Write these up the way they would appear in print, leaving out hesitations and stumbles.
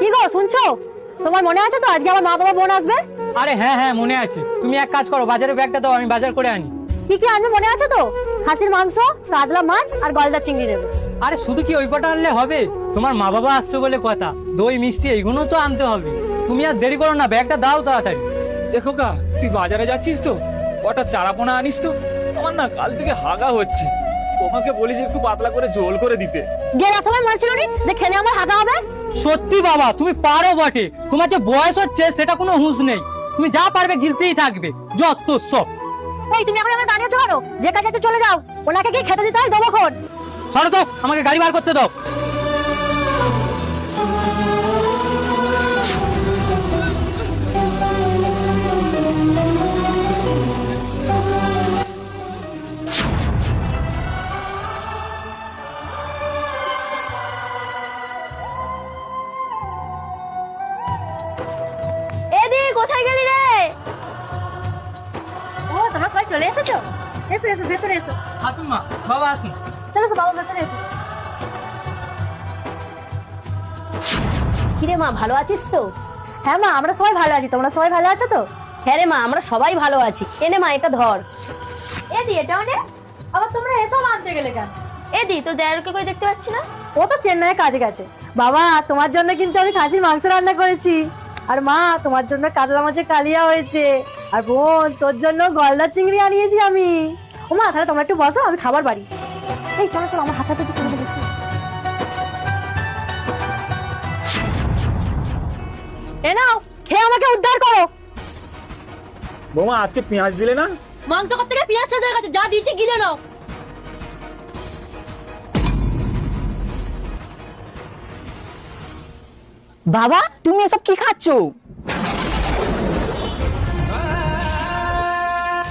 কি গো শুনছো? তোমার মনে আছে তো আজকে আমার মা বাবা বোন আসবে? আরে হ্যাঁ হ্যাঁ মনে আছে। তুমি এক কাজ করো, বাজারে ব্যাগটা দাও, আমি বাজার করে আনি। কি কি আনবে মনে আছে তো? খাসির মাংস, কাতলা মাছ আর গলদা চিংড়ি নেবে। আরে শুধু কি ওই কটা আনলে হবে? তোমার মা বাবা আসছে বলে কথা, দই মিষ্টি এইগুলো তো আনতে হবে। তুমি আর দেরি করো না, ব্যাগটা দাও তাড়াতাড়ি। দেখো কা, তুই বাজারে যাচ্ছিস তো, কটা চারাপোনা আনিস তো। আমার না কাল থেকে হাগা হচ্ছে, তোমাকে বলি যে একটু পাতলা করে ঝোল করে দিতে। গেলা সময় মনে ছিল নি যে খেলে আমার হাগা হবে? সত্যি বাবা তুমি পারো বটে, তোমার যে বয়স হচ্ছে সেটা কোনো হুঁশ নেই। তুমি যা পারবে গিলতেই থাকবে, যত সব। এই তুমি এখন আমরা দাঁড়িয়েছো কেন? যে কাজে একটু চলে যাও, ওনাকে কি খেতে দিতে হয় দেবো? সরো তো, আমাকে গাড়ি বার করতে দাও। এদি কোথায় গেলি রে? ও তোমরা সবাই চলে এসেছো? এসো এসো ভেতরে এসো। আসুন মা, বাবা আসুন। চলো বাবা ভেতরে এসো। কিরে মা, ভালো আছিস তো? হ্যাঁ মা, আমরা সবাই ভালো আছি। তোমরা সবাই ভালো আছো তো? হ্যাঁ রে মা, আমরা সবাই ভালো আছি। এনে মা এটা ধর। এদি এটা মানে আবার তোমরা এসব আনতে গেলে কেন? এদি তো দেয়ারকে কই দেখতে পাচ্ছি না। ও তো চেন্নাইয়ে কাজে গেছে। বাবা তোমার জন্য কিন্তু আমি খাসির মাংস রান্না করেছি। আর মা তোমার জন্য কাতলা মাছের কালিয়া হয়েছে। আর বোন তোর জন্য গলদা চিংড়ি আনিয়েছি আমি। ও মা তাহলে তোমরা একটু বসো, আমি খাবার বাড়ি। এই চলো চলো, আমার হাতে একটু করে দিস। এ নাও, খেয়ে আমাকে উদ্ধার করো। বৌমা আজকে পেঁয়াজ দিলে না? মাংস কত থেকে পেঁয়াজ শেষ হয়ে গেছে, যা দিয়েছি গিলে নাও। বাবা তুমি এসব কি খাচ্ছো?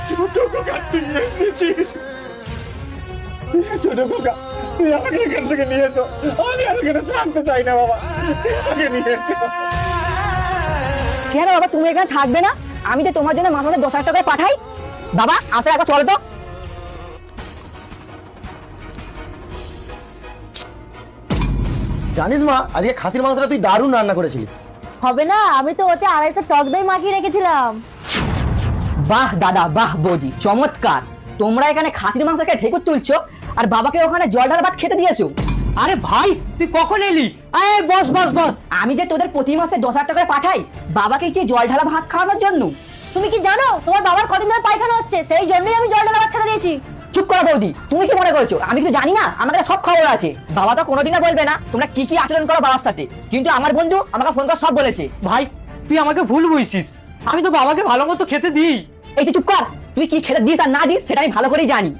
ছোট খোকা তুই এসেছিস? ছোট খোকা তুই আমাকে এখান থেকে নিয়ে এসো, আমি আর এখানে থাকতে চাই না বাবা, আমাকে নিয়ে এসো। কেন বাবা তুমি এখানে থাকবে না? আমি যে তোমার জন্য মাসে 10,000 টাকা পাঠাই। বাবা আসলে একবার চল তো। জানিস মা, আজকে খাসির মাংসটা তুই দারুণ রান্না করেছিলিস। হবে না, আমি তো ওতে 250 টক দই মাখিয়ে রেখেছিলাম। বাহ দাদা, বাহ বৌদি, চমৎকার। তোমরা এখানে খাসির মাংস খেয়ে ঠেকুর তুলছো আর বাবাকে ওখানে জল ঢালা ভাত খেতে দিয়েছো। আরে ভাই তুই কখন এলি? আয় বস বস বস। আমি যে তোদের প্রতি মাসে 10,000 টাকা পাঠাই বাবাকে কি জল ঢালা ভাত খাওয়ানোর জন্য। তুমি কি জানো তোমার বাবার কদিন ধরে পায়খানা হচ্ছে? সেই জন্যই আমি জল ঢালা ভাত খেতে দিয়েছি। চুপ করো বৌদি, তুমি কি মনে করছো আমি কিছু জানি না? আমার কাছে সব খবর আছে। বাবা তো কোনোদিনও বলবে না তোমরা কি কি আচরণ করো বাবার সাথে, কিন্তু আমার বন্ধু আমাকে ফোন করে সব বলেছে। ভাই তুই আমাকে ভুল বুঝছিস, আমি তো বাবাকে ভালো মতো খেতে দিই। এই তুই চুপ কর, তুই কি খেতে দিস আর না দিস সেটা আমি ভালো করেই জানি।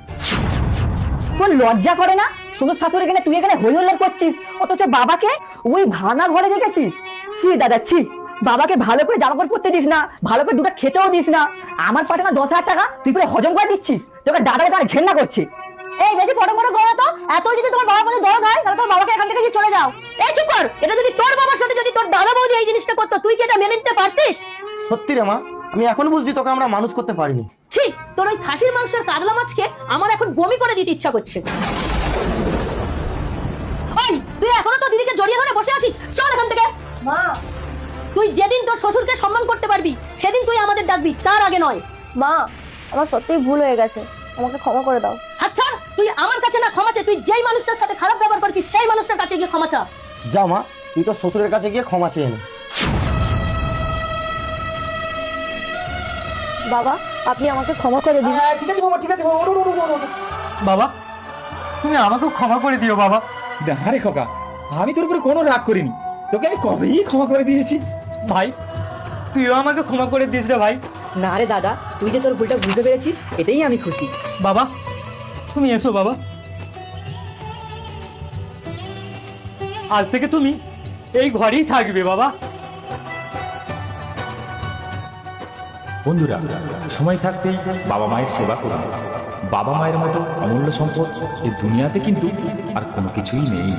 তোর লজ্জা করে না? শুধু শাশুড়ি গেলে তুই এখানে হই হল্লার করছিস, অথচ বাবাকে ওই ভাঙা ঘরে রেখেছিস। ছি দাদা ছি, বাবাকে ভালো করে জামা কাপড় পরতে দিস না, ভালো করে দুটো খেতেও দিস না। আমার পাঠানো 10,000 টাকা তুই পুরো হজম করে দিচ্ছিস। তোকে দাদাকে তোমার ঘেন্না করছে। এই বেশি ফটো ফটো করো তো। এত যদি তোমার বাবার প্রতি দরদ হয় তাহলে তোমার বাবাকে এখান থেকে নিয়ে চলে যাও। এই চুপ কর, এটা যদি তোর বাবার সাথে যদি তোর দাদা বৌদি এই জিনিসটা করতো তুই কি এটা মেনে নিতে পারতিস? সত্যি রে মা, আমি এখন বুঝছি তোকে আমরা মানুষ করতে পারিনি। ছি, তোর ওই খাসির মাংসের কাতলা মাছকে আমার এখন বমি করে দিতে ইচ্ছা করছে। ওই তুই এখনো তো দিদিকে জড়িয়ে ধরে বসে আছিস, চল এখান থেকে। মা, তুই যেদিন তোর শ্বশুরকে সম্মান করতে পারবি সেদিন তুই আমাদের ডাকবি, তার আগে নয়। মা, আমার সত্যিই ভুল হয়ে গেছে, আমাকে ক্ষমা করে দাও। আচ্ছা তুই আমার কাছে না ক্ষমা চা, তুই যেই মানুষটার সাথে খারাপ ব্যবহার করেছিস সেই মানুষটার কাছে গিয়ে ক্ষমা চা। যা মা, তুই তো শ্বশুরের কাছে গিয়ে ক্ষমা চেয়ে নে। বাবা আপনি আমাকে ক্ষমা করে দিন। ঠিক আছে বাবা, ঠিক আছে বাবা, ওঠো, ওঠো, ওঠো, ওঠো। বাবা তুমি আমাকেও ক্ষমা করে দিও বাবা। আরে খোকা, আমি তোর উপরে কোনো রাগ করিনি, তোকে আমি কবেই ক্ষমা করে দিয়েছি। ভাই তুইও আমাকে ক্ষমা করে দিস রে ভাই। না রে দাদা, তুই যে তোর ভুলটা বুঝতে পেরেছিস এতেই আমি খুশি। বাবা তুমি এসো বাবা, আজ থেকে তুমি এই ঘরেই থাকবে বাবা। বন্ধুরা, সময় থাকতেই বাবা মায়ের সেবা করুন। বাবা মায়ের মতো অমূল্য সম্পদ এই দুনিয়াতে কিন্তু আর কোনো কিছুই নেই।